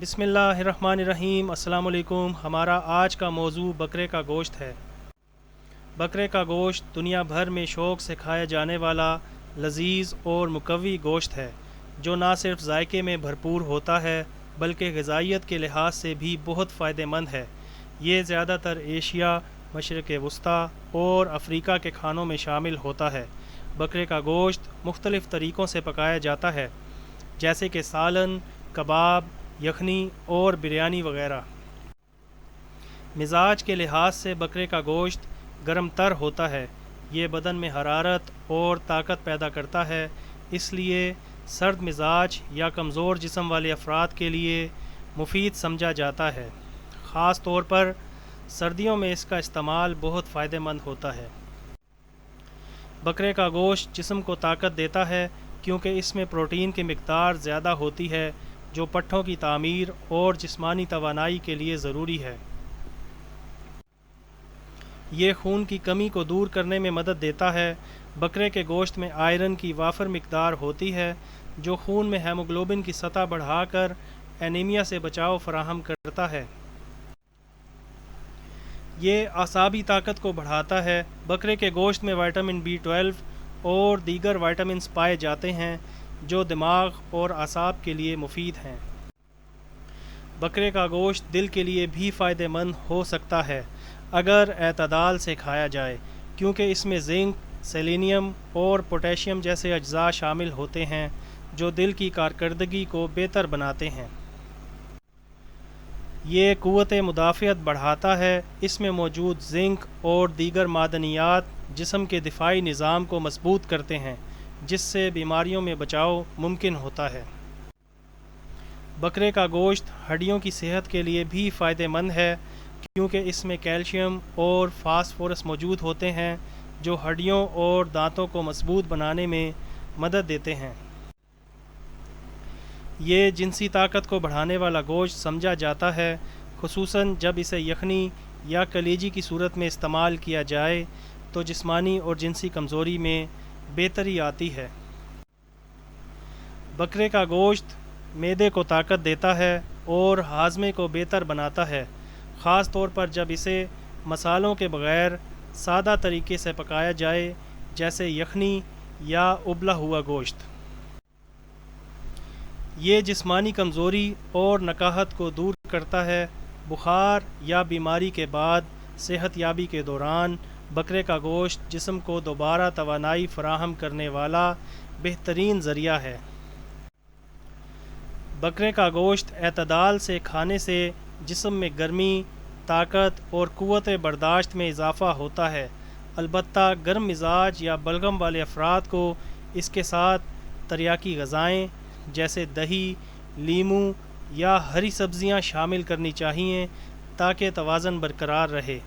بسم اللہ الرحمن الرحیم۔ السلام علیکم۔ ہمارا آج کا موضوع بکرے کا گوشت ہے۔ بکرے کا گوشت دنیا بھر میں شوق سے کھایا جانے والا لذیذ اور مقوی گوشت ہے، جو نہ صرف ذائقے میں بھرپور ہوتا ہے بلکہ غذائیت کے لحاظ سے بھی بہت فائدہ مند ہے۔ یہ زیادہ تر ایشیا، مشرق وسطیٰ اور افریقہ کے کھانوں میں شامل ہوتا ہے۔ بکرے کا گوشت مختلف طریقوں سے پکایا جاتا ہے، جیسے کہ سالن، کباب، یخنی اور بریانی وغیرہ۔ مزاج کے لحاظ سے بکرے کا گوشت گرم تر ہوتا ہے۔ یہ بدن میں حرارت اور طاقت پیدا کرتا ہے، اس لیے سرد مزاج یا کمزور جسم والے افراد کے لیے مفید سمجھا جاتا ہے۔ خاص طور پر سردیوں میں اس کا استعمال بہت فائدہ مند ہوتا ہے۔ بکرے کا گوشت جسم کو طاقت دیتا ہے کیونکہ اس میں پروٹین کی مقدار زیادہ ہوتی ہے، جو پٹھوں کی تعمیر اور جسمانی توانائی کے لیے ضروری ہے۔ یہ خون کی کمی کو دور کرنے میں مدد دیتا ہے۔ بکرے کے گوشت میں آئرن کی وافر مقدار ہوتی ہے، جو خون میں ہیموگلوبن کی سطح بڑھا کر اینیمیا سے بچاؤ فراہم کرتا ہے۔ یہ اعصابی طاقت کو بڑھاتا ہے۔ بکرے کے گوشت میں وٹامن B12 اور دیگر وٹامنز پائے جاتے ہیں، جو دماغ اور اعصاب کے لیے مفید ہیں۔ بکرے کا گوشت دل کے لیے بھی فائدہ مند ہو سکتا ہے اگر اعتدال سے کھایا جائے، کیونکہ اس میں زنک، سیلینیم اور پوٹاشیم جیسے اجزاء شامل ہوتے ہیں، جو دل کی کارکردگی کو بہتر بناتے ہیں۔ یہ قوت مدافعت بڑھاتا ہے۔ اس میں موجود زنک اور دیگر معدنیات جسم کے دفاعی نظام کو مضبوط کرتے ہیں، جس سے بیماریوں میں بچاؤ ممکن ہوتا ہے۔ بکرے کا گوشت ہڈیوں کی صحت کے لیے بھی فائدہ مند ہے، کیونکہ اس میں کیلشیم اور فاسفورس موجود ہوتے ہیں، جو ہڈیوں اور دانتوں کو مضبوط بنانے میں مدد دیتے ہیں۔ یہ جنسی طاقت کو بڑھانے والا گوشت سمجھا جاتا ہے، خصوصاً جب اسے یخنی یا کلیجی کی صورت میں استعمال کیا جائے تو جسمانی اور جنسی کمزوری میں بہتری آتی ہے۔ بکرے کا گوشت معدے کو طاقت دیتا ہے اور ہاضمے کو بہتر بناتا ہے، خاص طور پر جب اسے مصالحوں کے بغیر سادہ طریقے سے پکایا جائے، جیسے یخنی یا ابلا ہوا گوشت۔ یہ جسمانی کمزوری اور نکاہت کو دور کرتا ہے۔ بخار یا بیماری کے بعد صحت یابی کے دوران بکرے کا گوشت جسم کو دوبارہ توانائی فراہم کرنے والا بہترین ذریعہ ہے۔ بکرے کا گوشت اعتدال سے کھانے سے جسم میں گرمی، طاقت اور قوت برداشت میں اضافہ ہوتا ہے۔ البتہ گرم مزاج یا بلغم والے افراد کو اس کے ساتھ تریاکی غذائیں جیسے دہی، لیموں یا ہری سبزیاں شامل کرنی چاہئیں تاکہ توازن برقرار رہے۔